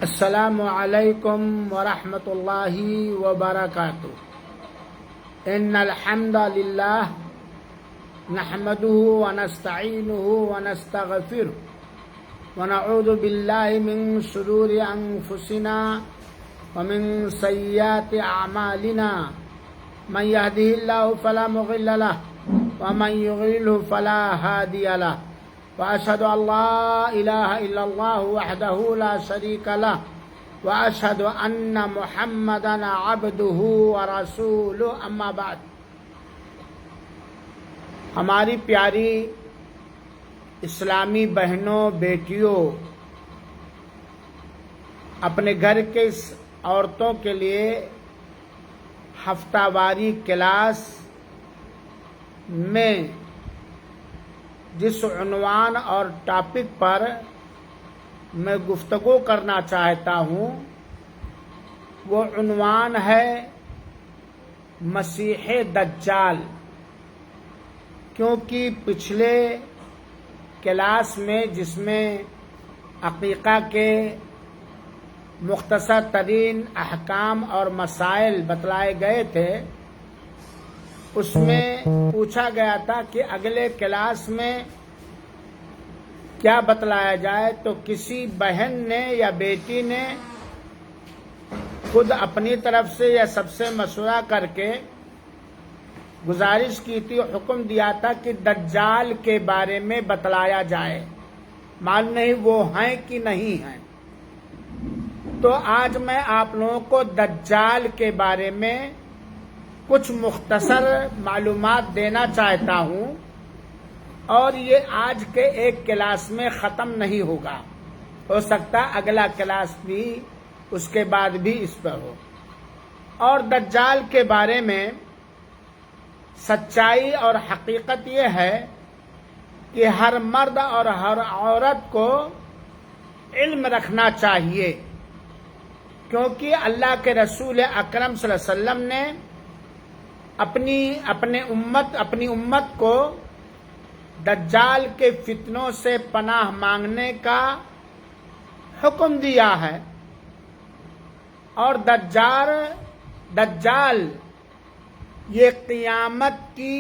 السلام علیکم ورحمۃ اللہ وبرکاتہ۔ ان الحمد للہ نحمده ونستعینه ونستغفره ونعوذ باللہ من شرور انفسنا ومن سیئات اعمالنا من يهده الله فلا مضل له ومن يضلل فلا هادي له وأشهد أن لا إله إلا الله وحده لا شريك له وأشهد أن محمدا عبده ورسوله أما بعد۔ ہماری پیاری اسلامی بہنوں بیٹیوں، اپنے گھر کے عورتوں کے لیے ہفتہ واری کلاس میں جس عنوان اور ٹاپک پر میں گفتگو کرنا چاہتا ہوں وہ عنوان ہے مسیح دجال، کیونکہ پچھلے کلاس میں جس میں عقیقہ کے مختصر ترین احکام اور مسائل بتلائے گئے تھے، اس میں پوچھا گیا تھا کہ اگلے کلاس میں کیا بتلایا جائے، تو کسی بہن نے یا بیٹی نے خود اپنی طرف سے یا سب سے مشورہ کر کے گزارش کی تھی، حکم دیا تھا کہ دجال کے بارے میں بتلایا جائے، معلوم نہیں وہ ہیں کہ نہیں ہیں۔ تو آج میں آپ لوگوں کو دجال کے بارے میں کچھ مختصر معلومات دینا چاہتا ہوں، اور یہ آج کے ایک کلاس میں ختم نہیں ہوگا، ہو سکتا اگلا کلاس بھی اس کے بعد بھی اس پر ہو۔ اور دجال کے بارے میں سچائی اور حقیقت یہ ہے کہ ہر مرد اور ہر عورت کو علم رکھنا چاہیے، کیونکہ اللہ کے رسول اکرم صلی اللہ علیہ وسلم نے اپنی امت کو دجال کے فتنوں سے پناہ مانگنے کا حکم دیا ہے، اور دجال یہ قیامت کی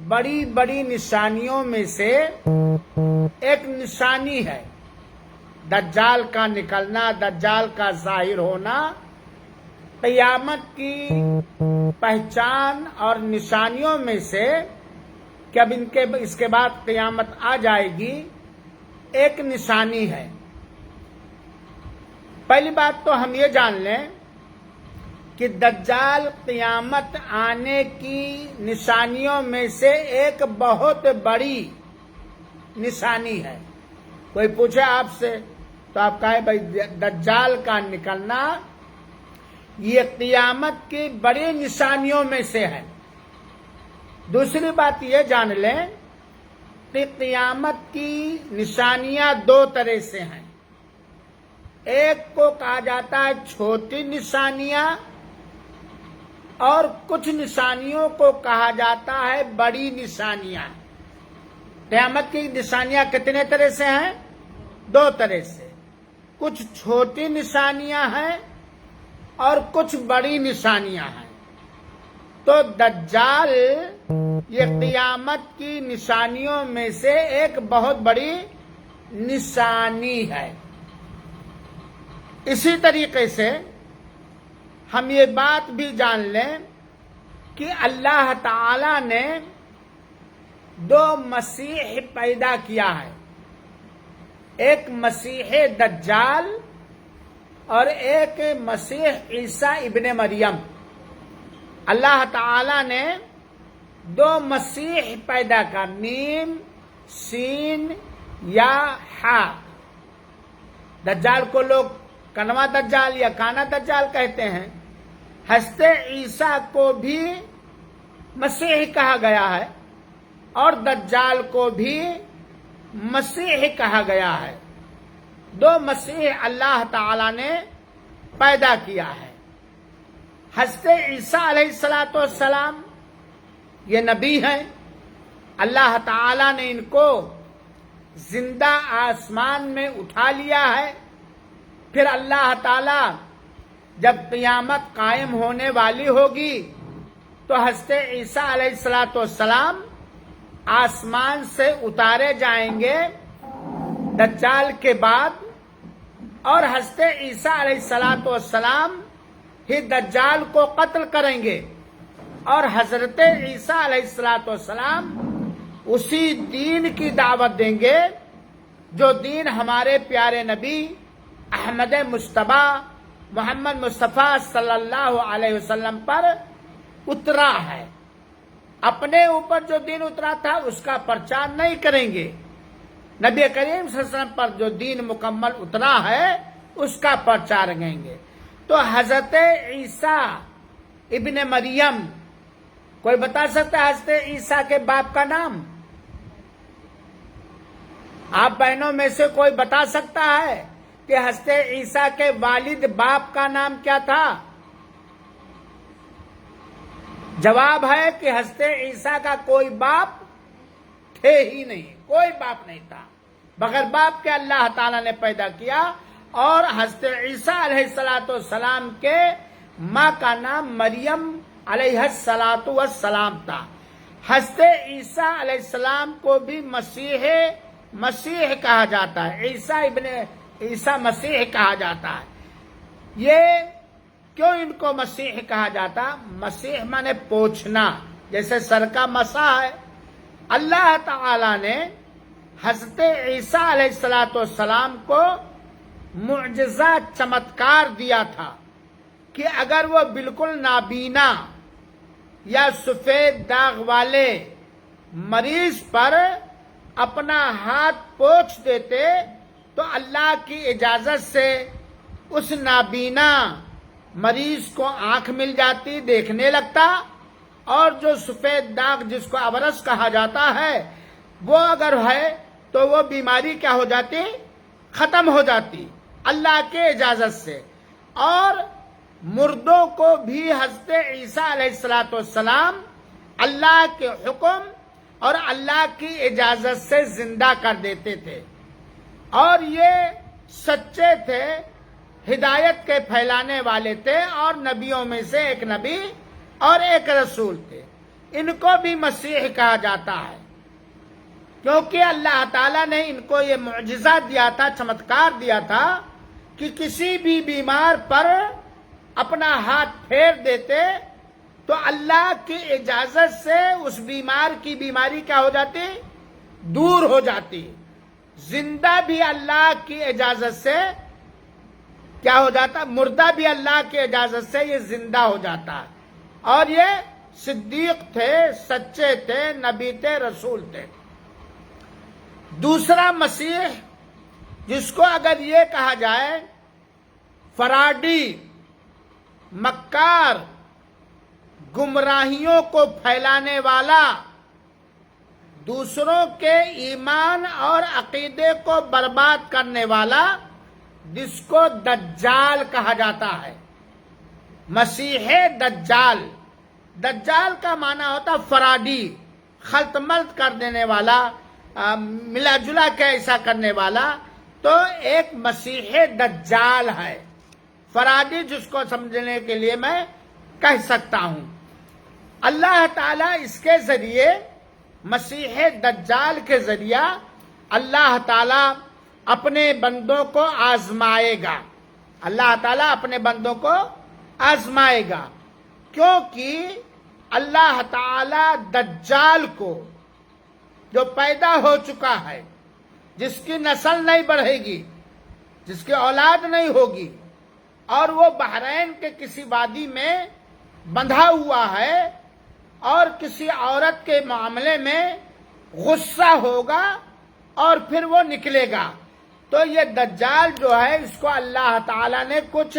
بڑی بڑی نشانیوں میں سے ایک نشانی ہے۔ دجال کا نکلنا، دجال کا ظاہر ہونا قیامت کی پہچان اور نشانیوں میں سے کہ اب اس کے بعد قیامت آ جائے گی، ایک نشانی ہے۔ پہلی بات تو ہم یہ جان لیں کہ دجال قیامت آنے کی نشانیوں میں سے ایک بہت بڑی نشانی ہے۔ کوئی پوچھے آپ سے تو آپ کہے بھائی دجال کا نکلنا یہ قیامت کی بڑی نشانیوں میں سے ہے۔ دوسری بات یہ جان لیں کہ قیامت کی نشانیاں دو طرح سے ہیں، ایک کو کہا جاتا ہے چھوٹی نشانیاں، اور کچھ نشانیوں کو کہا جاتا ہے بڑی نشانیاں۔ قیامت کی نشانیاں کتنے طرح سے ہیں؟ دو طرح سے، کچھ چھوٹی نشانیاں ہیں اور کچھ بڑی نشانیاں ہیں۔ تو دجال یہ قیامت کی نشانیوں میں سے ایک بہت بڑی نشانی ہے۔ اسی طریقے سے ہم یہ بات بھی جان لیں کہ اللہ تعالی نے دو مسیح پیدا کیا ہے، ایک مسیح دجال اور ایک مسیح عیسیٰ ابن مریم۔ اللہ تعالی نے دو مسیح پیدا کر، میم سین یا ہا۔ دجال کو لوگ کنوا دجال یا کانا دجال کہتے ہیں۔ حضرت عیسیٰ کو بھی مسیح کہا گیا ہے اور دجال کو بھی مسیح کہا گیا ہے۔ دو مسیح اللہ تعالی نے پیدا کیا ہے۔ حضرت عیسیٰ علیہ السلام یہ نبی ہیں، اللہ تعالی نے ان کو زندہ آسمان میں اٹھا لیا ہے پھر اللہ تعالی جب قیامت قائم ہونے والی ہوگی تو حضرت عیسیٰ علیہ السلام آسمان سے اتارے جائیں گے دجال کے بعد، اور حضرت عیسیٰ علیہ السلام ہی دجال کو قتل کریں گے، اور حضرت عیسیٰ علیہ السلام اسی دین کی دعوت دیں گے جو دین ہمارے پیارے نبی احمد مصطفیٰ محمد مصطفیٰ صلی اللہ علیہ وسلم پر اترا ہے۔ اپنے اوپر جو دین اترا تھا اس کا پرچار نہیں کریں گے، نبی کریم صلی اللہ علیہ وسلم پر جو دین مکمل اترا ہے اس کا پرچار کریں گے۔ تو حضرت عیسیٰ ابن مریم، کوئی بتا سکتا ہے حضرت عیسیٰ کے باپ کا نام؟ آپ بہنوں میں سے کوئی بتا سکتا ہے کہ حضرت عیسیٰ کے والد باپ کا نام کیا تھا؟ جواب ہے کہ حضرت عیسیٰ کا کوئی باپ تھے ہی نہیں، کوئی باپ نہیں تھا، بغیر باپ کے اللہ تعالیٰ نے پیدا کیا، اور حضرت عیسیٰ علیہ السلام کے ماں کا نام مریم علیہ السلام تھا۔ حضرت عیسیٰ علیہ السلام کو بھی مسیح کہا جاتا ہے، عیسیٰ مسیح کہا جاتا ہے۔ یہ کیوں ان کو مسیح کہا جاتا؟ مسیح مانے پوچھنا، جیسے سر کا مسح ہے۔ اللہ تعالی نے حضرت عیسیٰ علیہ السلام کو معجزہ چمتکار دیا تھا کہ اگر وہ بالکل نابینا یا سفید داغ والے مریض پر اپنا ہاتھ پوچھ دیتے تو اللہ کی اجازت سے اس نابینا مریض کو آنکھ مل جاتی، دیکھنے لگتا، اور جو سفید داغ جس کو ابرص کہا جاتا ہے وہ اگر ہے تو وہ بیماری کیا ہو جاتی؟ ختم ہو جاتی اللہ کے اجازت سے۔ اور مردوں کو بھی حضرت عیسیٰ علیہ السلام اللہ کے حکم اور اللہ کی اجازت سے زندہ کر دیتے تھے، اور یہ سچے تھے، ہدایت کے پھیلانے والے تھے، اور نبیوں میں سے ایک نبی اور ایک رسول تھے۔ ان کو بھی مسیح کہا جاتا ہے کیونکہ اللہ تعالیٰ نے ان کو یہ معجزہ دیا تھا، چمتکار دیا تھا کہ کسی بھی بیمار پر اپنا ہاتھ پھیر دیتے تو اللہ کی اجازت سے اس بیمار کی بیماری کیا ہو جاتی؟ دور ہو جاتی۔ زندہ بھی اللہ کی اجازت سے کیا ہو جاتا؟ مردہ بھی اللہ کی اجازت سے یہ زندہ ہو جاتا۔ اور یہ صدیق تھے، سچے تھے، نبی تھے، رسول تھے۔ دوسرا مسیح جس کو اگر یہ کہا جائے فراڈی، مکار، گمراہیوں کو پھیلانے والا، دوسروں کے ایمان اور عقیدے کو برباد کرنے والا، جس کو دجال کہا جاتا ہے، مسیح دجال۔ دجال کا معنی ہوتا فراڈی، خلط ملط کر دینے والا، ملا جلا کے ایسا کرنے والا۔ تو ایک مسیح دجال ہے، فراڈی جس کو سمجھنے کے لیے میں کہہ سکتا ہوں۔ اللہ تعالیٰ اس کے ذریعے، مسیح دجال کے ذریعہ اللہ تعالیٰ اپنے بندوں کو آزمائے گا۔ اللہ تعالیٰ اپنے بندوں کو آزمائے گا، کیونکہ اللہ تعالیٰ دجال کو جو پیدا ہو چکا ہے، جس کی نسل نہیں بڑھے گی، جس کی اولاد نہیں ہوگی، اور وہ بحرین کے کسی وادی میں بندھا ہوا ہے اور کسی عورت کے معاملے میں غصہ ہوگا اور پھر وہ نکلے گا، تو یہ دجال جو ہے اس کو اللہ تعالیٰ نے کچھ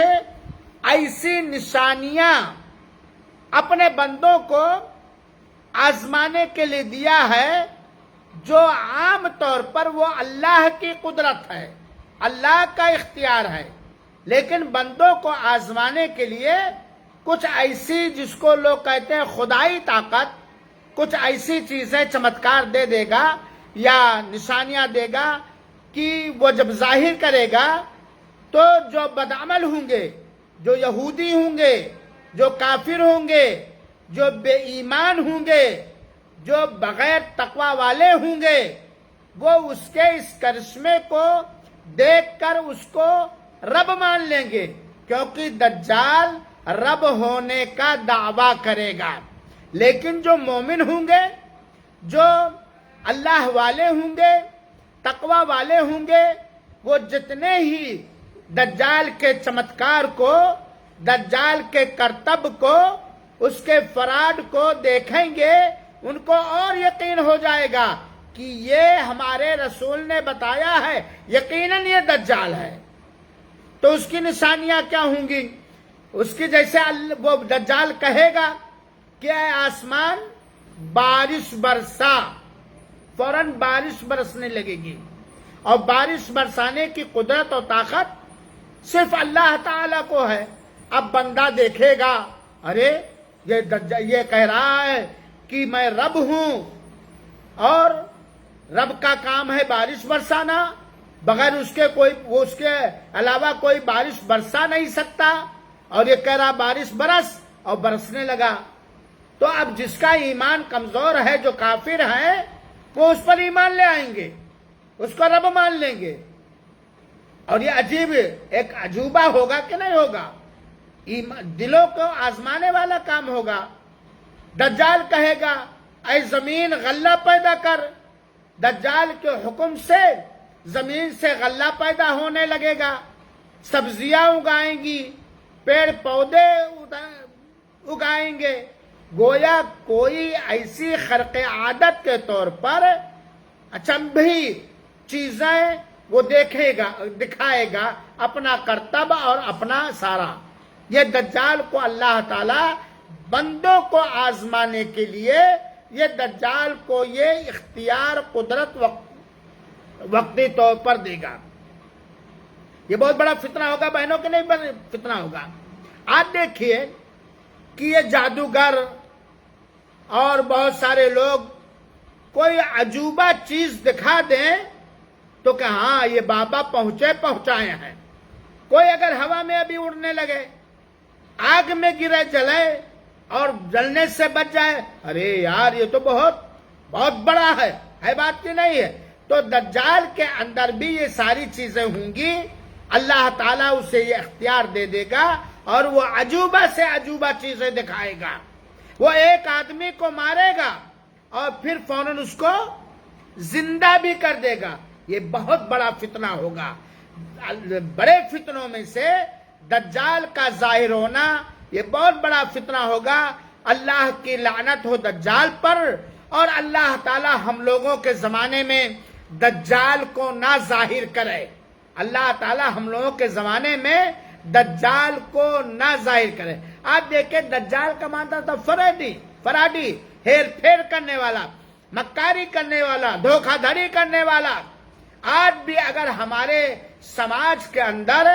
ایسی نشانیاں اپنے بندوں کو آزمانے کے لیے دیا ہے جو عام طور پر وہ اللہ کی قدرت ہے، اللہ کا اختیار ہے، لیکن بندوں کو آزمانے کے لیے کچھ ایسی، جس کو لوگ کہتے ہیں خدائی طاقت، کچھ ایسی چیزیں چمتکار دے دے گا یا نشانیاں دے گا کہ وہ جب ظاہر کرے گا تو جو بدعمل ہوں گے، جو یہودی ہوں گے، جو کافر ہوں گے، جو بے ایمان ہوں گے، جو بغیر تقوی والے ہوں گے، وہ اس کے اس کرشمے کو دیکھ کر اس کو رب مان لیں گے، کیونکہ دجال رب ہونے کا دعویٰ کرے گا۔ لیکن جو مومن ہوں گے، جو اللہ والے ہوں گے، تقوی والے ہوں گے، وہ جتنے ہی دجال کے چمتکار کو، دجال کے کرتب کو، اس کے فراڈ کو دیکھیں گے، ان کو اور یقین ہو جائے گا کہ یہ ہمارے رسول نے بتایا ہے، یقیناً یہ دجال ہے۔ تو اس کی نشانیاں کیا ہوں گی؟ اس کی جیسے وہ دجال کہے گا کہ اے آسمان بارش برسا، فوراً بارش برسنے لگے گی، اور بارش برسانے کی قدرت اور طاقت صرف اللہ تعالیٰ کو ہے۔ اب بندہ دیکھے گا، ارے یہ کہہ رہا ہے کہ میں رب ہوں، اور رب کا کام ہے بارش برسانا، بغیر اس کے اس کے علاوہ کوئی بارش برسا نہیں سکتا، اور یہ کہہ رہا بارش برس، اور برسنے لگا۔ تو اب جس کا ایمان کمزور ہے، جو کافر ہے، وہ اس پر ایمان لے آئیں گے، اس کو رب مان لیں گے، اور یہ عجیب ایک عجوبہ ہوگا کہ نہیں ہوگا؟ دلوں کو آزمانے والا کام ہوگا۔ دجال کہے گا اے زمین غلہ پیدا کر، دجال کے حکم سے زمین سے غلہ پیدا ہونے لگے گا، سبزیاں اگائیں گی، پیڑ پودے اگائیں گے، گویا کوئی ایسی خرق عادت کے طور پر اچنبھی چیزیں وہ دکھائے گا، اپنا کرتب اور اپنا سارا۔ یہ دجال کو اللہ تعالی بندوں کو آزمانے کے لیے، یہ دجال کو یہ اختیار، قدرت وقتی طور پر دے گا۔ یہ بہت بڑا فتنہ ہوگا بہنوں کے، نہیں فتنہ ہوگا۔ آج دیکھیے کہ یہ جادوگر اور بہت سارے لوگ کوئی عجوبہ چیز دکھا دیں تو کہ ہاں یہ بابا پہنچائے ہیں۔ کوئی اگر ہوا میں ابھی اڑنے لگے، آگ میں گرے جلے اور جلنے سے بچ جائے، ارے یار یہ تو بہت بڑا ہے بات کی نہیں ہے۔ تو دجال کے اندر بھی یہ ساری چیزیں ہوں گی، اللہ تعالیٰ اسے یہ اختیار دے دے گا، اور وہ عجوبہ سے عجوبہ چیزیں دکھائے گا۔ وہ ایک آدمی کو مارے گا اور پھر فوراً اس کو زندہ بھی کر دے گا۔ یہ بہت بڑا فتنہ ہوگا۔ بڑے فتنوں میں سے دجال کا ظاہر ہونا یہ بہت بڑا فتنہ ہوگا۔ اللہ کی لعنت ہو دجال پر، اور اللہ تعالی ہم لوگوں کے زمانے میں دجال کو نہ ظاہر کرے۔ اللہ تعالی ہم لوگوں کے زمانے میں دجال کو نہ ظاہر کرے۔ آپ دیکھیں دجال کا معنی تھا فراڈی، ہیر پھیر کرنے والا، مکاری کرنے والا، دھوکہ دھڑی کرنے والا۔ آج بھی اگر ہمارے سماج کے اندر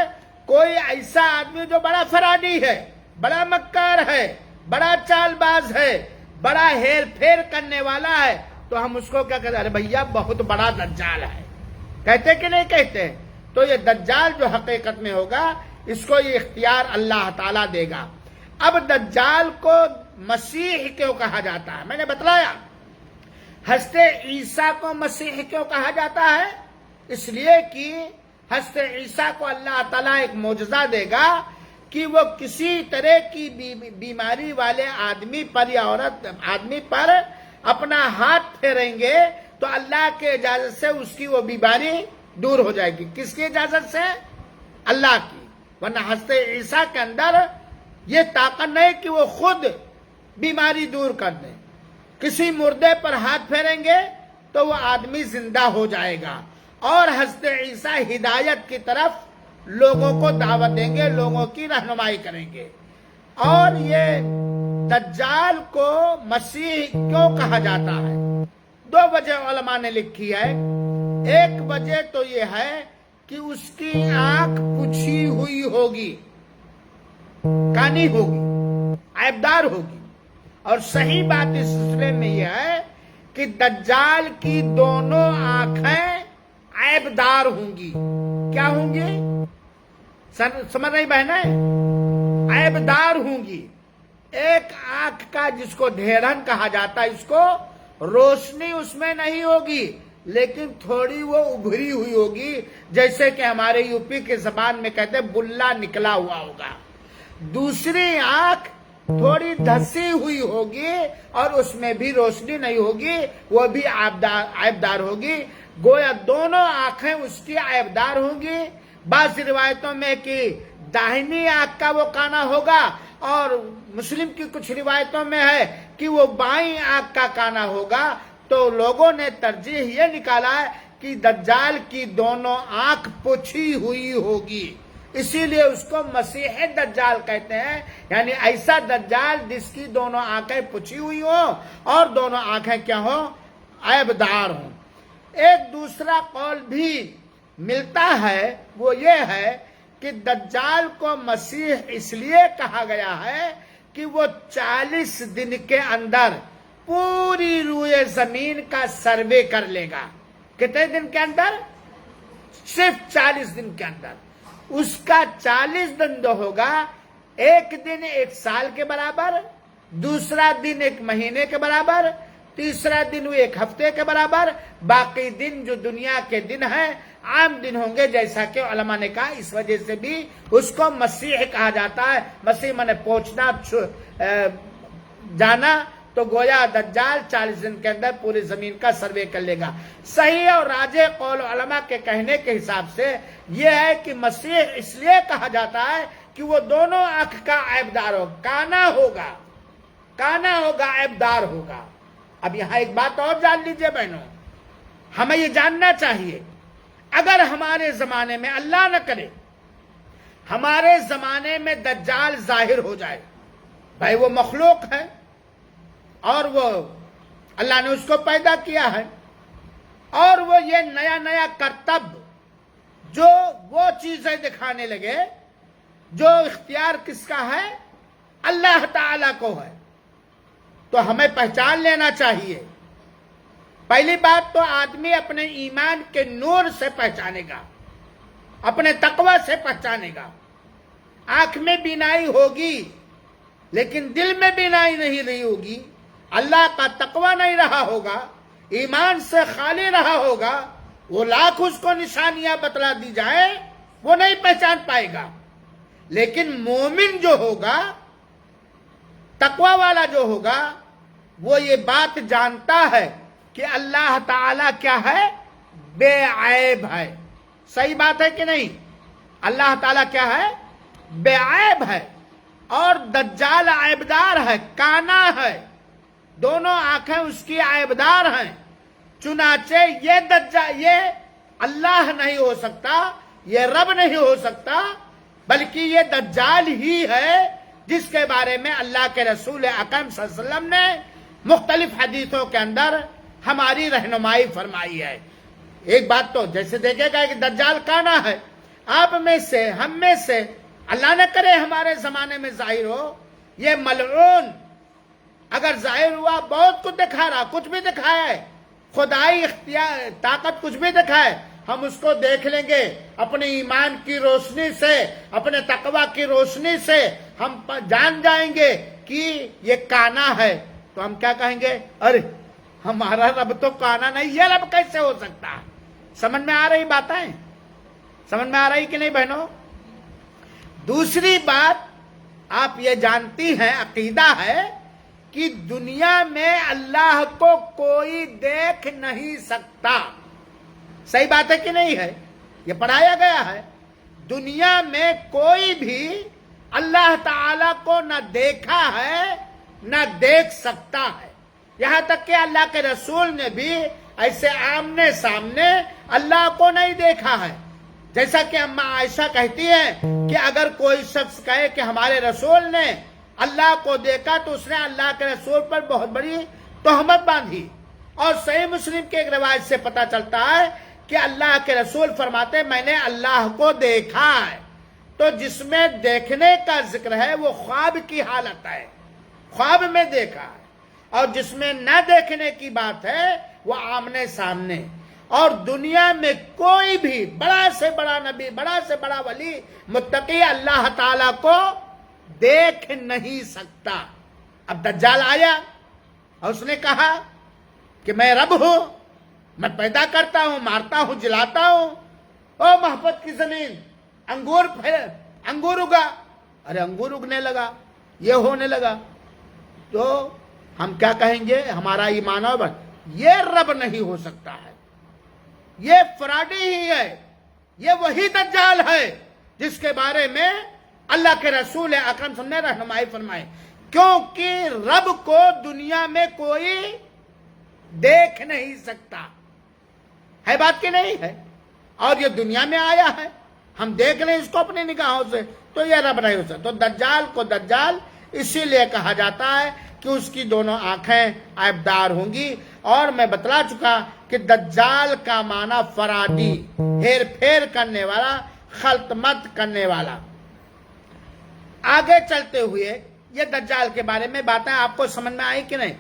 کوئی ایسا آدمی جو بڑا فراڈی ہے، بڑا مکار ہے، بڑا چال باز ہے، بڑا ہیر پھیر کرنے والا ہے، تو ہم اس کو کیا کہتے ہیں؟ ارے بھیا بہت بڑا دجال ہے، کہتے کہ نہیں کہتے؟ تو یہ دجال جو حقیقت میں ہوگا، اس کو یہ اختیار اللہ تعالیٰ دے گا۔ اب دجال کو مسیح کیوں کہا جاتا ہے؟ میں نے بتلایا، حضرت عیسیٰ کو مسیح کیوں کہا جاتا ہے؟ اس لیے کہ حضرت عیسیٰ کو اللہ تعالیٰ ایک معجزہ دے گا کہ وہ کسی طرح کی بیماری والے آدمی پر یا آدمی پر اپنا ہاتھ پھیریں گے تو اللہ کے اجازت سے اس کی وہ بیماری دور ہو جائے گی۔ کس کی اجازت سے؟ اللہ کی۔ ورنہ حضرت عیسیٰ کے اندر یہ طاقت نہیں کہ وہ خود بیماری دور کر دیں۔ کسی مردے پر ہاتھ پھیریں گے تو وہ آدمی زندہ ہو جائے گا، اور حضرت عیسیٰ ہدایت کی طرف لوگوں کو دعوت دیں گے، لوگوں کی رہنمائی کریں گے۔ اور یہ دجال کو مسیح کیوں کہا جاتا ہے؟ دو وجہ علماء نے لکھی ہے۔ ایک وجہ تو یہ ہے کہ اس کی آنکھ پچھی ہوئی ہوگی، کانی ہوگی، عیبدار ہوگی، اور صحیح بات اس سلسلے میں یہ ہے کہ دجال کی دونوں آنکھیں عیبدار ہوں گی۔ کیا ہوں گی؟ سمجھ رہی بہنیں؟ عیبدار ہوں گی. ایک آنکھ کا جس کو ڈھیرن کہا جاتا ہے، اس کو روشنی اس میں نہیں ہوگی لیکن تھوڑی وہ ابھری ہوئی ہوگی، جیسے کہ ہمارے یو پی کے زبان میں کہتے ہیں بلا نکلا ہوا ہوگا. دوسری آنکھ تھوڑی دھسی ہوئی ہوگی اور اس میں بھی روشنی نہیں ہوگی، وہ بھی عیبدار ہوگی. گویا دونوں آنکھیں اس کی عیبدار ہوں گی. بعض روایتوں میں کہ داہنی آنکھ کا وہ کانا ہوگا، اور مسلم کی کچھ روایتوں میں ہے کہ وہ بائیں آنکھ کا کانا ہوگا. تو لوگوں نے ترجیح یہ نکالا ہے کہ دجال کی دونوں آنکھ پوچھی ہوئی ہوگی، اسی لیے اس کو مسیح دجال کہتے ہیں. یعنی ایسا دجال جس کی دونوں آنکھیں پوچھی ہوئی ہوں اور دونوں آنکھیں کیا ہوں؟ عیبدار ہوں. ایک دوسرا قول بھی ملتا ہے، وہ یہ ہے کہ دجال کو مسیح اس لیے کہا گیا ہے کہ وہ 40 دن کے اندر پوری روئے زمین کا سروے کر لے گا. کتنے دن کے اندر؟ صرف 40 دن کے اندر. اس کا 40 دن جو ہوگا، ایک دن 1 سال کے برابر، دوسرا دن 1 مہینے کے برابر، تیسرا دن 1 ہفتے کے برابر، باقی دن جو دنیا کے دن ہیں عام دن ہوں گے. جیسا کہ علماء نے کہا اس وجہ سے بھی اس کو مسیح کہا جاتا ہے. مسیح منے پہنچنا، جانا. تو گویا دجال 40 دن کے اندر پوری زمین کا سروے کر لے گا. صحیح اور راجح قول علماء کے کہنے کے حساب سے یہ ہے کہ مسیح اس لیے کہا جاتا ہے کہ وہ دونوں آنکھ کا عیبدار ہو، کانا ہوگا، عیبدار ہوگا. اب یہاں ایک بات اور جان لیجئے بہنوں، ہمیں یہ جاننا چاہیے اگر ہمارے زمانے میں، اللہ نہ کرے ہمارے زمانے میں دجال ظاہر ہو جائے، بھائی وہ مخلوق ہے اور وہ اللہ نے اس کو پیدا کیا ہے، اور وہ یہ نیا کرتب جو وہ چیزیں دکھانے لگے جو اختیار کس کا ہے؟ اللہ تعالی کو ہے. تو ہمیں پہچان لینا چاہیے. پہلی بات تو آدمی اپنے ایمان کے نور سے پہچانے گا، اپنے تقوی سے پہچانے گا. آنکھ میں بینائی ہوگی لیکن دل میں بینائی نہیں رہی ہوگی، اللہ کا تقوی نہیں رہا ہوگا، ایمان سے خالی رہا ہوگا، وہ لاکھ اس کو نشانیاں بتلا دی جائیں وہ نہیں پہچان پائے گا. لیکن مومن جو ہوگا، تقوی والا جو ہوگا، وہ یہ بات جانتا ہے کہ اللہ تعالیٰ کیا ہے؟ بے عیب ہے. صحیح بات ہے کہ نہیں؟ اللہ تعالیٰ کیا ہے؟ بے عیب ہے. اور دجال عیبدار ہے، کانا ہے، دونوں آنکھیں اس کی عیبدار ہیں. چنانچہ یہ اللہ نہیں ہو سکتا، یہ رب نہیں ہو سکتا، بلکہ یہ دجال ہی ہے جس کے بارے میں اللہ کے رسول اکرم صلی اللہ علیہ وسلم نے مختلف حدیثوں کے اندر ہماری رہنمائی فرمائی ہے. ایک بات تو جیسے دیکھے گا کہ دجال کانا ہے، آپ میں سے، ہم میں سے، اللہ نہ کرے ہمارے زمانے میں ظاہر ہو، یہ ملعون اگر ظاہر ہوا بہت کچھ دکھا رہا، کچھ بھی دکھایا ہے، خدائی اختیار طاقت کچھ بھی دکھائے، ہم اس کو دیکھ لیں گے اپنے ایمان کی روشنی سے، اپنے تقوی کی روشنی سے ہم جان جائیں گے کہ یہ کانا ہے. تو ہم کیا کہیں گے؟ ارے ہمارا رب تو کانا نہیں، یہ رب کیسے ہو سکتا؟ سمجھ میں آ رہی باتیں؟ سمجھ میں آ رہی کہ نہیں بہنوں؟ دوسری بات آپ یہ جانتی ہیں، عقیدہ ہے کہ دنیا میں اللہ کو کوئی دیکھ نہیں سکتا. صحیح بات ہے کہ نہیں ہے؟ یہ پڑھایا گیا ہے. دنیا میں کوئی بھی اللہ تعالی کو نہ دیکھا ہے نہ دیکھ سکتا ہے. یہاں تک کہ اللہ کے رسول نے بھی ایسے آمنے سامنے اللہ کو نہیں دیکھا ہے. جیسا کہ اما عائشہ کہتی ہیں کہ اگر کوئی شخص کہے کہ ہمارے رسول نے اللہ کو دیکھا تو اس نے اللہ کے رسول پر بہت بڑی تہمت باندھی. اور صحیح مسلم کے ایک روایت سے پتہ چلتا ہے کہ اللہ کے رسول فرماتے میں نے اللہ کو دیکھا ہے. تو جس میں دیکھنے کا ذکر ہے وہ خواب کی حالت ہے، خواب میں دیکھا ہے. اور جس میں نہ دیکھنے کی بات ہے وہ آمنے سامنے. اور دنیا میں کوئی بھی بڑا سے بڑا نبی، بڑا سے بڑا ولی، متقی اللہ تعالیٰ کو دیکھ نہیں سکتا۔ اب دجال آیا اور اس نے کہا کہ میں رب ہوں، میں پیدا کرتا ہوں، مارتا ہوں، جلاتا ہوں۔ او محبت کی زمین، انگور اگا، ارے انگور اگنے لگا، یہ ہونے لگا، تو ہم کیا کہیں گے؟ ہمارا ایمان ہو بس یہ رب نہیں ہو سکتا ہے، یہ فراڈی ہی ہے، یہ وہی دجال ہے جس کے بارے میں اللہ کے رسول اکرم صلی اللہ علیہ وسلم نے رہنمائی فرمائے، کیونکہ رب کو دنیا میں کوئی دیکھ نہیں سکتا ہے، بات کی نہیں ہے، اور یہ دنیا میں آیا ہے، ہم دیکھ لیں اس کو اپنی نگاہوں سے، تو یہ رب نہیں ہو سکتا۔ تو دجال کو دجال اسی لیے کہا جاتا ہے کہ اس کی دونوں آنکھیں عیبدار ہوں گی، اور میں بتلا چکا کہ دجال کا معنی فرادی، ہیر پھیر کرنے والا، خلط مت کرنے والا۔ آگے چلتے ہوئے یہ دجال کے بارے میں باتیں آپ کو سمجھ میں آئی کہ نہیں؟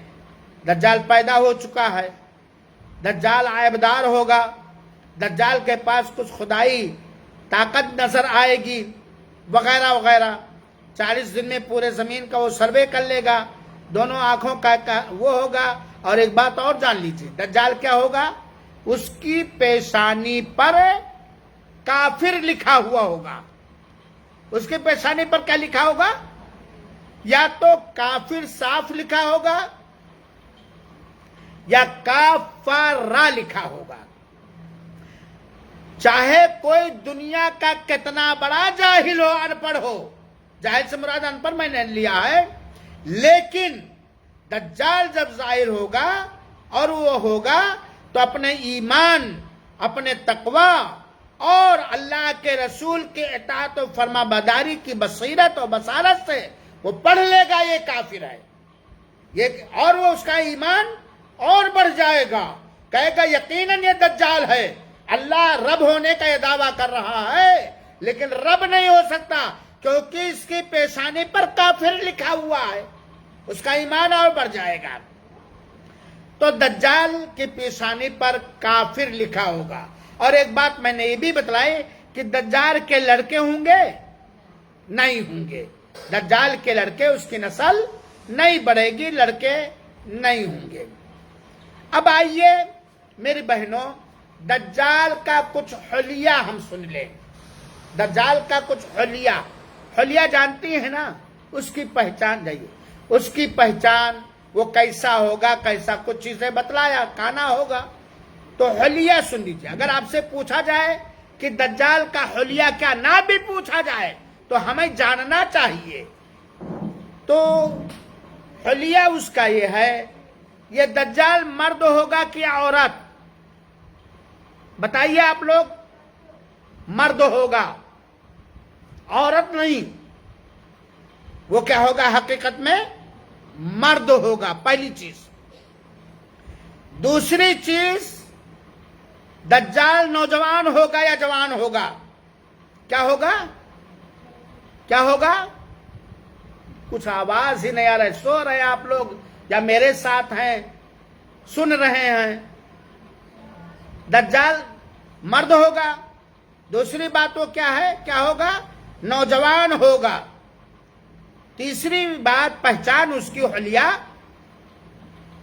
دجال پیدا ہو چکا ہے، دجال عیبدار ہوگا، دجال کے پاس کچھ خدائی طاقت نظر آئے گی وغیرہ وغیرہ، 40 دن میں پورے زمین کا وہ سروے کر لے گا، دونوں آنکھوں کا وہ ہوگا۔ اور ایک بات اور جان لیجیے، دجال کیا ہوگا؟ اس کی پیشانی پر کافر لکھا ہوا ہوگا۔ اس کی پیشانی پر کیا لکھا ہوگا؟ یا تو کافر صاف لکھا ہوگا یا کافرہ لکھا ہوگا۔ چاہے کوئی دنیا کا کتنا بڑا جاہل ہو، ان پڑھ ہو، جاہل سے مراد ان پڑھ میں نے لیا ہے، لیکن دجال جب ظاہر ہوگا اور وہ ہوگا تو اپنے ایمان، اپنے تقوی اور اللہ کے رسول کے اطاعت و فرما برداری کی بصیرت و بصارت سے وہ پڑھ لے گا یہ کافر ہے، اور وہ اس کا ایمان اور بڑھ جائے گا، کہے گا یقیناً یہ دجال ہے، اللہ رب ہونے کا یہ دعویٰ کر رہا ہے لیکن رب نہیں ہو سکتا کیونکہ اس کی پیشانی پر کافر لکھا ہوا ہے، اس کا ایمان اور بڑھ جائے گا۔ تو دجال کی پیشانی پر کافر لکھا ہوگا۔ اور ایک بات میں نے یہ بھی بتلائی کہ دجال کے لڑکے ہوں گے؟ نہیں ہوں گے، دجال کے لڑکے، اس کی نسل نہیں بڑھے گی، لڑکے نہیں ہوں گے۔ اب آئیے میری بہنوں، دجال کا کچھ حلیہ ہم سن لیں۔ دجال کا کچھ حلیہ جانتی ہیں نا؟ اس کی پہچان جائیے، اس کی پہچان، وہ کیسا ہوگا، کیسا، کچھ چیزیں بتلایا، کانا ہوگا، تو حلیہ سن لیجیے۔ اگر آپ سے پوچھا جائے کہ دجال کا حلیہ کیا، نہ بھی پوچھا جائے تو ہمیں جاننا چاہیے۔ تو حلیہ اس کا یہ ہے، یہ دجال مرد ہوگا کہ عورت؟ بتائیے آپ لوگ، مرد ہوگا، عورت نہیں۔ وہ کیا ہوگا حقیقت میں؟ مرد ہوگا، پہلی چیز۔ دوسری چیز، دجال نوجوان ہوگا یا جوان ہوگا؟ کیا ہوگا؟ کیا ہوگا؟ کچھ آواز ہی نہیں آ رہا ہے، سو رہے آپ لوگ یا میرے ساتھ ہیں، سن رہے ہیں؟ دجال مرد ہوگا۔ دوسری بات وہ کیا ہے؟ کیا ہوگا؟ نوجوان ہوگا۔ تیسری بات، پہچان اس کی حلیہ،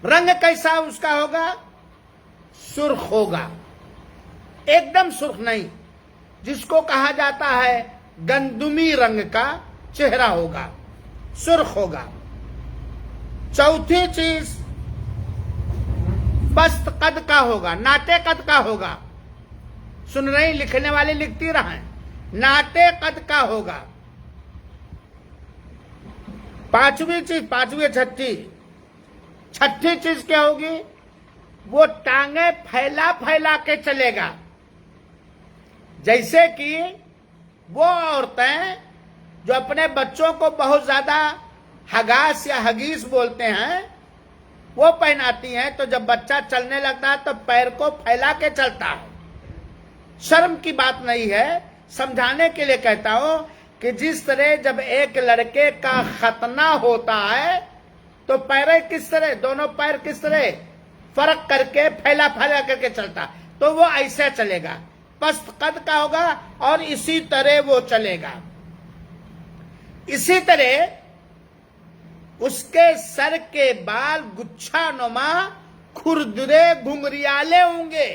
رنگ کیسا اس کا ہوگا؟ سرخ ہوگا، ایک دم سرخ نہیں، جس کو کہا جاتا ہے گندمی رنگ کا چہرہ ہوگا، سرخ ہوگا۔ چوتھی چیز، پست قد کا ہوگا، ناٹے قد کا ہوگا۔ سن رہی، لکھنے والے لکھتی رہیں، ناٹے قد کا ہوگا۔ پانچویں چیز، چھٹی چیز کیا ہوگی؟ وہ ٹانگیں پھیلا پھیلا کے چلے گا، جیسے کہ وہ عورتیں جو اپنے بچوں کو بہت زیادہ ہگاس یا حگیس بولتے ہیں وہ پہناتی ہیں، تو جب بچہ چلنے لگتا ہے تو پیر کو پھیلا کے چلتا ہے۔ شرم کی بات نہیں ہے، سمجھانے کے لیے کہتا ہوں کہ جس طرح جب ایک لڑکے کا ختنہ ہوتا ہے تو پیر کس طرح، دونوں پیر کس طرح فرق کر کے پھیلا پھیلا کر کے چلتا، تو تو وہ ایسے چلے گا، پست قد کا ہوگا اور اسی طرح وہ چلے گا. اسی طرح اس کے سر کے بال گچھا نما کھردرے گھنگریالے ہوں گے.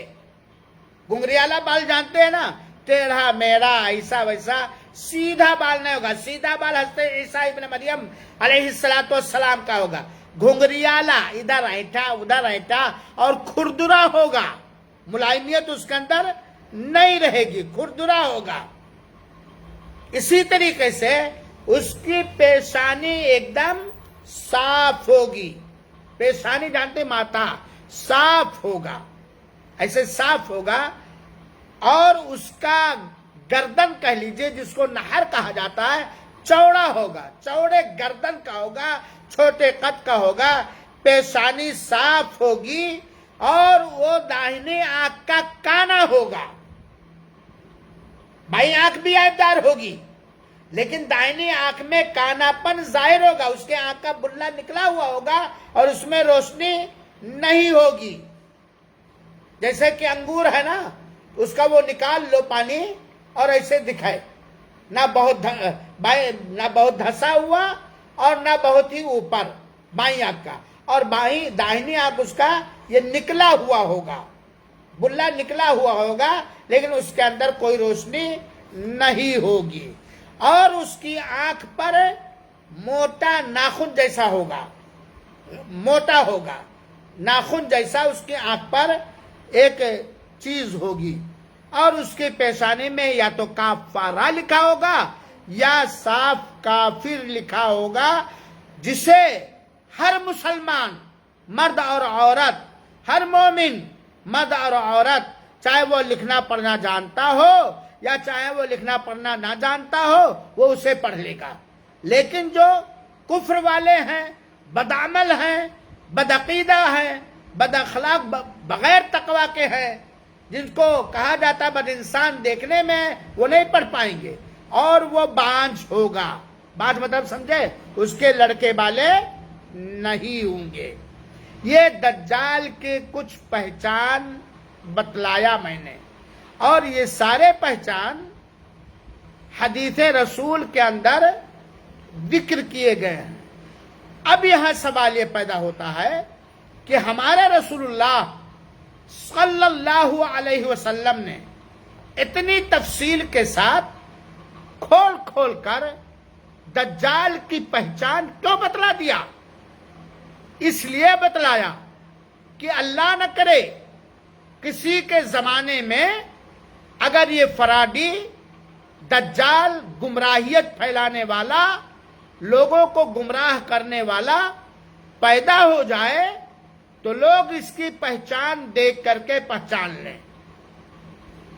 گھنگریالا بال جانتے ہیں نا، ٹیڑھا میڑا ایسا ویسا، سیدھا بال نہیں ہوگا. سیدھا بال حضرت عیسیٰ ابن مریم علیہ السلام کا ہوگا. گھنگریالا، ادھر ایٹھا ادھر ایٹھا، اور کھردرا ہوگا. ملائمیت اس کے اندر نہیں رہے گی، کھردرا ہوگا. اسی طریقے سے اس کی پیشانی ایک دم صاف ہوگی. پیشانی جانتے ماتا، صاف ہوگا، ایسے صاف ہوگا. اور اس کا گردن کہہ لیجئے، جس کو نہر کہا جاتا ہے، چوڑا ہوگا، چوڑے گردن کا ہوگا، چھوٹے قد کا ہوگا. پیشانی صاف ہوگی اور وہ داہنی آنکھ کا کانا ہوگا. بھائی آنکھ بھی عیبدار ہوگی، لیکن دائنی آنکھ میں کانا پن ظاہر ہوگا. اس کے آنکھ کا بلہ نکلا ہوا ہوگا اور اس میں روشنی نہیں ہوگی. جیسے کہ انگور ہے نا، اس کا وہ نکال لو پانی اور ایسے دکھائے، نہ بہت دھسا ہوا اور نہ بہت ہی اوپر بائیں آنکھ کا، اور داہنی آنکھ اس کا یہ نکلا ہوا ہوگا، بلہ نکلا ہوا ہوگا، لیکن اس کے اندر کوئی روشنی نہیں ہوگی. اور اس کی آنکھ پر موٹا ناخن جیسا ہوگا، موٹا ہوگا ناخن جیسا اس کی آنکھ پر ایک چیز ہوگی. اور اس کی پیشانی میں یا تو کافارہ لکھا ہوگا یا صاف کافر لکھا ہوگا، جسے ہر مسلمان مرد اور عورت، ہر مومن مرد اور عورت، چاہے وہ لکھنا پڑھنا جانتا ہو یا چاہے وہ لکھنا پڑھنا نہ جانتا ہو، وہ اسے پڑھ لے گا. لیکن جو کفر والے ہیں، بدعمل ہیں، بدعقیدہ ہیں، بد اخلاق، بغیر تقوی کے ہیں، جن کو کہا جاتا ہے بد انسان دیکھنے میں، وہ نہیں پڑھ پائیں گے اور وہ بانجھ ہوگا. بانجھ مطلب سمجھے، اس کے لڑکے والے نہیں ہوں گے. یہ دجال کی کچھ پہچان بتلایا میں نے، اور یہ سارے پہچان حدیث رسول کے اندر ذکر کیے گئے ہیں. اب یہاں سوال یہ پیدا ہوتا ہے کہ ہمارے رسول اللہ صلی اللہ علیہ وسلم نے اتنی تفصیل کے ساتھ کھول کھول کر دجال کی پہچان کیوں بتلا دیا؟ اس لیے بتلایا کہ اللہ نہ کرے کسی کے زمانے میں اگر یہ فراڈی دجال، گمراہیت پھیلانے والا، لوگوں کو گمراہ کرنے والا پیدا ہو جائے تو لوگ اس کی پہچان دیکھ کر کے پہچان لیں.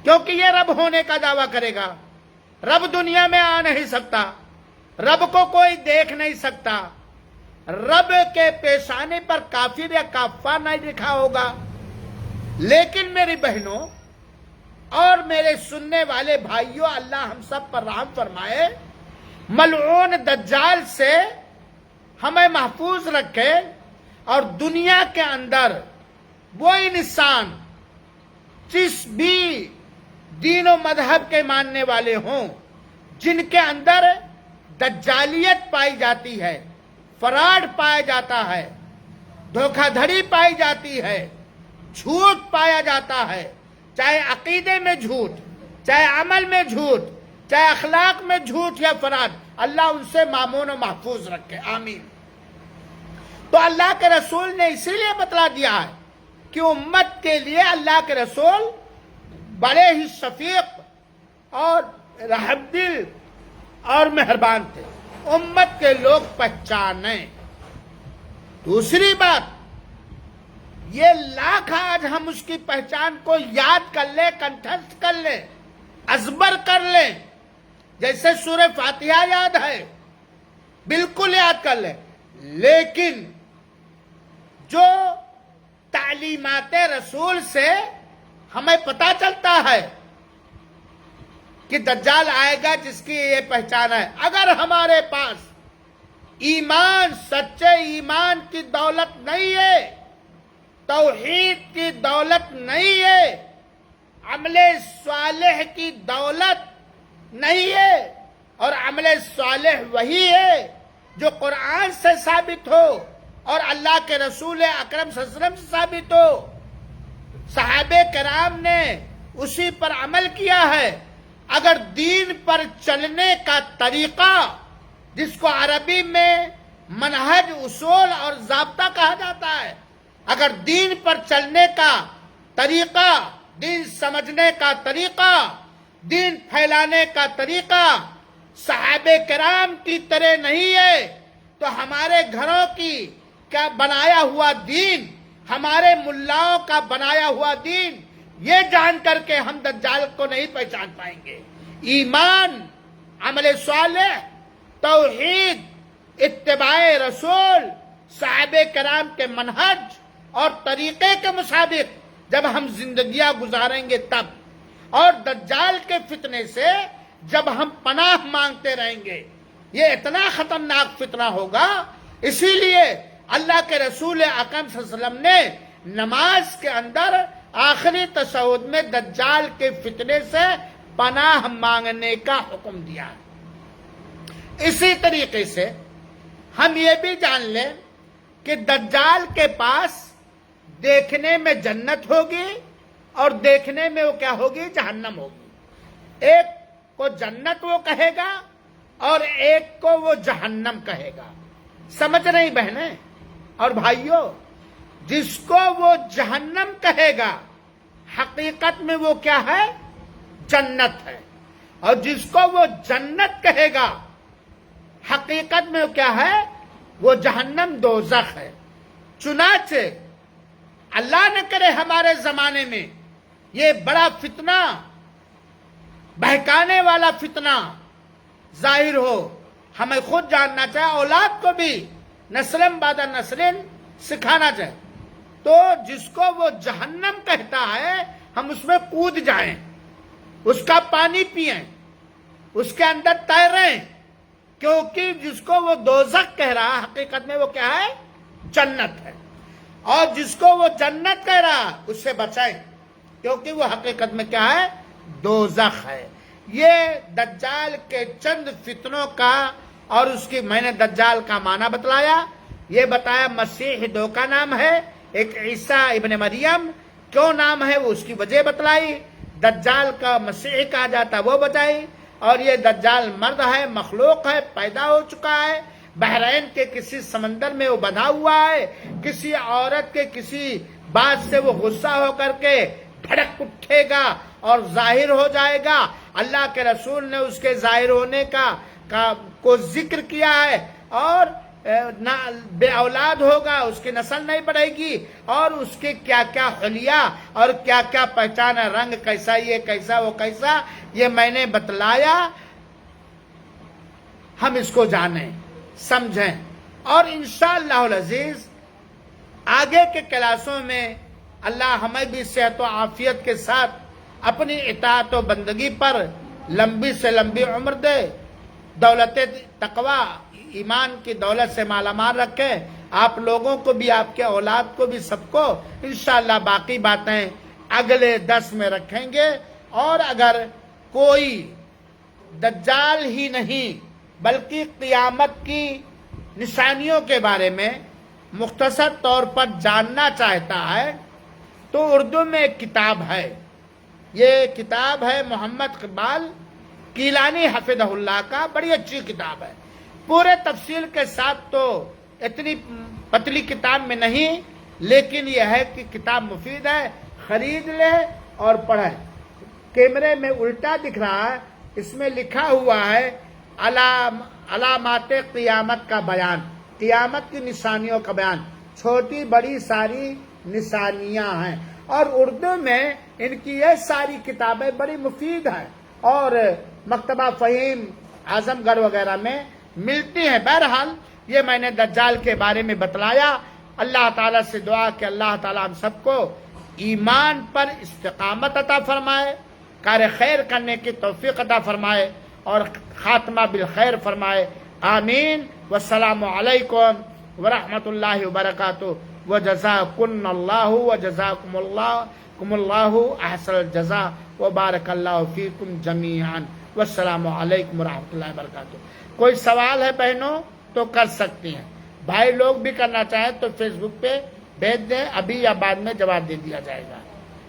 کیونکہ یہ رب ہونے کا دعویٰ کرے گا. رب دنیا میں آ نہیں سکتا، رب کو کوئی دیکھ نہیں سکتا، رب کے پیشانے پر کافر یا کافر نہیں لکھا ہوگا. لیکن میری بہنوں اور میرے سننے والے بھائیوں، اللہ ہم سب پر رحم فرمائے، ملعون دجال سے ہمیں محفوظ رکھے. اور دنیا کے اندر وہ انسان جس بھی دین و مذہب کے ماننے والے ہوں، جن کے اندر دجالیت پائی جاتی ہے، فراڈ پایا جاتا ہے، دھوکہ دھڑی پائی جاتی ہے، جھوٹ پایا جاتا ہے، چاہے عقیدے میں جھوٹ، چاہے عمل میں جھوٹ، چاہے اخلاق میں جھوٹ یا فراد، اللہ ان سے مامون و محفوظ رکھے، آمین. تو اللہ کے رسول نے اسی لیے بتلا دیا ہے کہ امت کے لیے اللہ کے رسول بڑے ہی شفیق اور رحم دل اور مہربان تھے. امت کے لوگ پہچانیں. دوسری بات، یہ لاکھ آج ہم اس کی پہچان کو یاد کر لیں، کنٹھسٹ کر لیں، ازبر کر لیں، جیسے سورہ فاتحہ یاد ہے، بالکل یاد کر لیں. لیکن جو تعلیمات رسول سے ہمیں پتہ چلتا ہے کہ دجال آئے گا جس کی یہ پہچان ہے، اگر ہمارے پاس ایمان، سچے ایمان کی دولت نہیں ہے، توحید کی دولت نہیں ہے، عمل صالح کی دولت نہیں ہے، اور عمل صالح وہی ہے جو قرآن سے ثابت ہو اور اللہ کے رسول اکرم صلی اللہ علیہ وسلم سے ثابت ہو۔ صحابہ کرام نے اسی پر عمل کیا ہے۔ اگر دین پر چلنے کا طریقہ، جس کو عربی میں منہج، اصول اور ضابطہ کہا جاتا ہے، اگر دین پر چلنے کا طریقہ، دین سمجھنے کا طریقہ، دین پھیلانے کا طریقہ صحابہ کرام کی طرح نہیں ہے، تو ہمارے گھروں کی کا بنایا ہوا دین، ہمارے ملاؤں کا بنایا ہوا دین، یہ جان کر کے ہم دجال کو نہیں پہچان پائیں گے۔ ایمان، عمل صالح، توحید، اتباع رسول، صحابہ کرام کے منہج اور طریقے کے مطابق جب ہم زندگیاں گزاریں گے تب، اور دجال کے فتنے سے جب ہم پناہ مانگتے رہیں گے، یہ اتنا خطرناک فتنہ ہوگا۔ اسی لیے اللہ کے رسول اکرم صلی اللہ علیہ وسلم نے نماز کے اندر آخری تشہد میں دجال کے فتنے سے پناہ مانگنے کا حکم دیا۔ اسی طریقے سے ہم یہ بھی جان لیں کہ دجال کے پاس دیکھنے میں جنت ہوگی اور دیکھنے میں وہ کیا ہوگی؟ جہنم ہوگی۔ ایک کو جنت وہ کہے گا اور ایک کو وہ جہنم کہے گا۔ سمجھ رہی بہنیں اور بھائیوں؟ جس کو وہ جہنم کہے گا حقیقت میں وہ کیا ہے؟ جنت ہے، اور جس کو وہ جنت کہے گا حقیقت میں وہ کیا ہے؟ وہ جہنم، دوزخ ہے۔ چنانچہ اللہ نہ کرے ہمارے زمانے میں یہ بڑا فتنہ، بہکانے والا فتنہ ظاہر ہو، ہمیں خود جاننا چاہے، اولاد کو بھی نسل بعد نسل سکھانا چاہے۔ تو جس کو وہ جہنم کہتا ہے ہم اس میں کود جائیں، اس کا پانی پئیں، اس کے اندر تیریں، کیونکہ جس کو وہ دوزخ کہہ رہا حقیقت میں وہ کیا ہے؟ جنت ہے۔ اور جس کو وہ جنت کہہ رہا اس سے بچائیں، کیونکہ وہ حقیقت میں کیا ہے؟ دوزخ ہے۔ یہ دجال کے چند فتنوں کا، اور اس کی میں نے دجال کا معنی بتلایا، یہ بتایا مسیح دو کا نام ہے، ایک عیسیٰ ابن مریم کیوں نام ہے وہ اس کی وجہ بتلائی، دجال کا مسیح کہا جاتا وہ بتائی، اور یہ دجال مرد ہے، مخلوق ہے، پیدا ہو چکا ہے، بحرین کے کسی سمندر میں وہ بندھا ہوا ہے، کسی عورت کے کسی بات سے وہ غصہ ہو کر کے بھڑک اٹھے گا اور ظاہر ہو جائے گا۔ اللہ کے رسول نے اس کے ظاہر ہونے کو ذکر کیا ہے، اور بے اولاد ہوگا، اس کی نسل نہیں بڑھے گی، اور اس کے کیا کیا حلیہ اور کیا کیا پہچان ہے، رنگ کیسا، یہ کیسا، وہ کیسا، یہ میں نے بتلایا۔ ہم اس کو جانیں، سمجھیں، اور انشاءاللہ العزیز آگے کے کلاسوں میں اللہ ہمیں بھی صحت و عافیت کے ساتھ اپنی اطاعت و بندگی پر لمبی سے لمبی عمر دے، دولت تقوی، ایمان کی دولت سے مالا مال رکھے، آپ لوگوں کو بھی، آپ کے اولاد کو بھی، سب کو۔ انشاءاللہ باقی باتیں اگلے درس میں رکھیں گے۔ اور اگر کوئی دجال ہی نہیں بلکہ قیامت کی نشانیوں کے بارے میں مختصر طور پر جاننا چاہتا ہے تو اردو میں ایک کتاب ہے، یہ کتاب ہے محمد اقبال کیلانی حفظہ اللہ کا، بڑی اچھی کتاب ہے، پورے تفصیل کے ساتھ، تو اتنی پتلی کتاب میں نہیں، لیکن یہ ہے کہ کتاب مفید ہے، خرید لے اور پڑھیں۔ کیمرے میں الٹا دکھ رہا ہے، اس میں لکھا ہوا ہے علامات قیامت کا بیان، قیامت کی نشانیوں کا بیان، چھوٹی بڑی ساری نشانیاں ہیں، اور اردو میں ان کی یہ ساری کتابیں بڑی مفید ہیں، اور مکتبہ فہیم، اعظم گڑھ وغیرہ میں ملتی ہیں۔ بہرحال یہ میں نے دجال کے بارے میں بتلایا۔ اللہ تعالیٰ سے دعا کہ اللہ تعالیٰ ہم سب کو ایمان پر استقامت عطا فرمائے، کار خیر کرنے کی توفیق عطا فرمائے، اور خاتمہ بالخیر فرمائے۔ آمین۔ والسلام علیکم ورحمۃ اللہ وبرکاتہ۔ وجزاکن اللہ وجزاکم اللہ احسن الجزاء وبارک اللہ فیکم جمیعا والسلام علیکم ورحمۃ اللہ وبرکاتہ۔ کوئی سوال ہے بہنوں تو کر سکتی ہیں، بھائی لوگ بھی کرنا چاہیں تو فیس بک پہ بھیج دیں، ابھی یا بعد میں جواب دے دیا جائے گا۔